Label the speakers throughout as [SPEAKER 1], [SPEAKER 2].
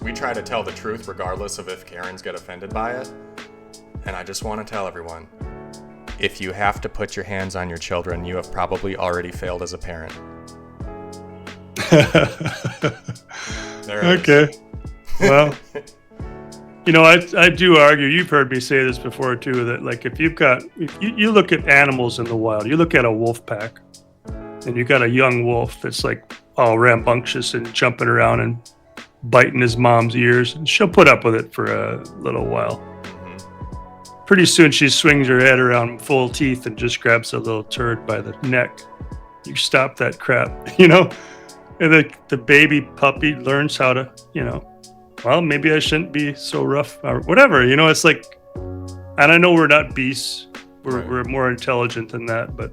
[SPEAKER 1] We try to tell the truth regardless of if Karens get offended by it. And I just want to tell everyone, if you have to put your hands on your children, you have probably already failed as a parent. There it
[SPEAKER 2] Okay.
[SPEAKER 1] is.
[SPEAKER 2] Well, I do argue, you've heard me say this before too, that like if you look at animals in the wild, you look at a wolf pack and you got a young wolf that's like all rambunctious and jumping around and biting his mom's ears, and she'll put up with it for a little while. Pretty soon she swings her head around full teeth and just grabs a little turd by the neck. You stop that crap, And the baby puppy learns how to, well, maybe I shouldn't be so rough or whatever. It's like, and I know we're not beasts. We're more intelligent than that, but.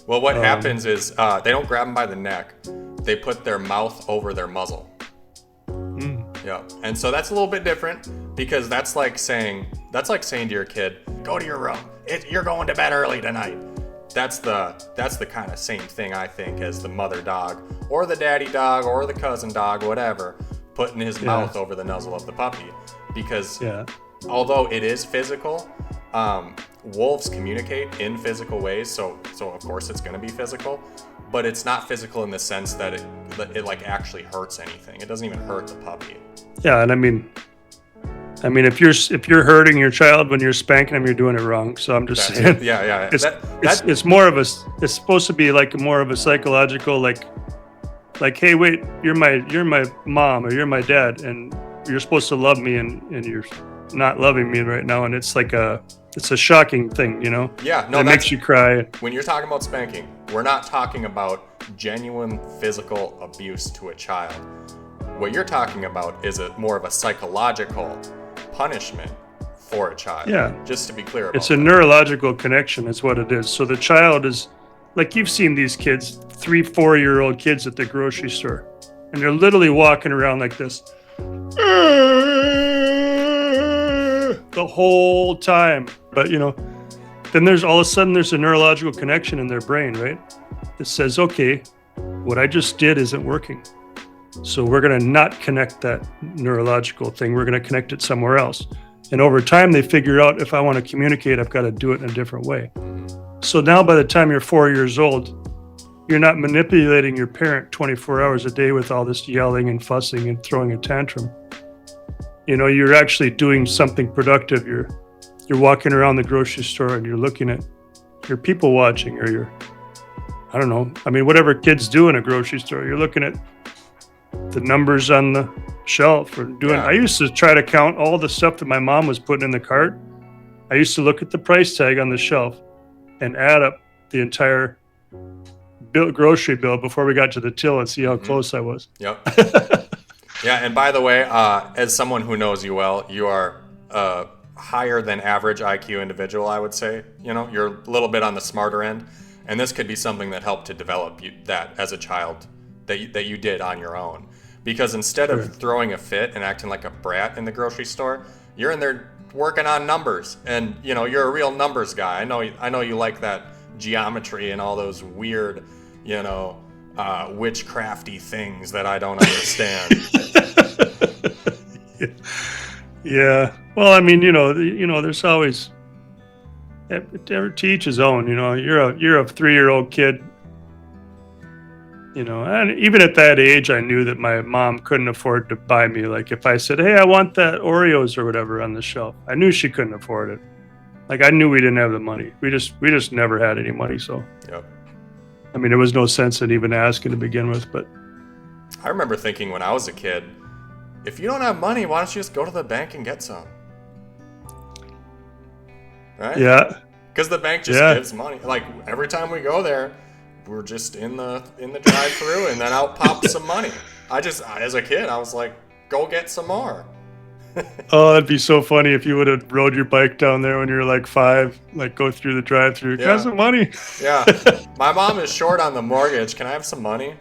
[SPEAKER 1] Well, what happens is they don't grab them by the neck. They put their mouth over their muzzle. Yeah. And so that's a little bit different because that's like saying to your kid, go to your room. You're going to bed early tonight. That's the kind of same thing, I think, as the mother dog or the daddy dog or the cousin dog, whatever, putting his mouth over the nuzzle of the puppy. Because although it is physical, wolves communicate in physical ways. So of course it's going to be physical, but it's not physical in the sense that it like actually hurts anything. It doesn't even hurt the puppy.
[SPEAKER 2] Yeah, and I mean, if you're hurting your child when you're spanking them, you're doing it wrong. So I'm just saying.
[SPEAKER 1] Yeah.
[SPEAKER 2] It's more of it's supposed to be like more of a psychological like, hey, wait, you're my mom or you're my dad, and you're supposed to love me, and you're not loving me right now, and it's like it's a shocking thing,
[SPEAKER 1] Yeah, no,
[SPEAKER 2] it makes you cry.
[SPEAKER 1] When you're talking about spanking, we're not talking about genuine physical abuse to a child. What you're talking about is more of a psychological punishment for a child.
[SPEAKER 2] Yeah.
[SPEAKER 1] Just to be clear about
[SPEAKER 2] It's a neurological connection is what it is. So the child is, like you've seen these kids, 3-4-year-old kids at the grocery store, and they're literally walking around like this the whole time. But, then there's all of a sudden there's a neurological connection in their brain, right? That says, okay, what I just did isn't working. So we're going to not connect that neurological thing. We're going to connect it somewhere else. And over time, they figure out if I want to communicate, I've got to do it in a different way. So now by the time you're 4 years old, you're not manipulating your parent 24 hours a day with all this yelling and fussing and throwing a tantrum. You're actually doing something productive. You're walking around the grocery store and you're looking at, you're people watching, or I don't know. I mean, whatever kids do in a grocery store, you're looking at the numbers on the shelf or doing. I used to try to count all the stuff that my mom was putting in the cart. I used to look at the price tag on the shelf and add up the entire grocery bill before we got to the till and see how close I was.
[SPEAKER 1] Yep. Yeah, and by the way, as someone who knows you well, you are a higher than average IQ individual, I would say. You're a little bit on the smarter end, and this could be something that helped to develop that as a child that you did on your own. Because instead of throwing a fit and acting like a brat in the grocery store, you're in there working on numbers, and you're a real numbers guy. I know you like that geometry and all those weird, witchcrafty things that I don't understand.
[SPEAKER 2] Yeah. Well, I mean, there's always to each his own. You're a 3-year-old kid. And even at that age, I knew that my mom couldn't afford to buy me. Like if I said, hey, I want that Oreos or whatever on the shelf, I knew she couldn't afford it. Like I knew we didn't have the money. We just never had any money. So,
[SPEAKER 1] Yep.
[SPEAKER 2] I mean, there was no sense in even asking to begin with. But
[SPEAKER 1] I remember thinking when I was a kid, if you don't have money, why don't you just go to the bank and get some? Right?
[SPEAKER 2] yeah,
[SPEAKER 1] Because the bank just gives money. Like every time we go there, we're just in the drive-through, and then out pops some money. As a kid, I was like, go get some more.
[SPEAKER 2] oh, that'd be so funny if you would have rode your bike down there when you were like 5, like go through the drive-through. Can I have some money?
[SPEAKER 1] Yeah. My mom is short on the mortgage. Can I have some money?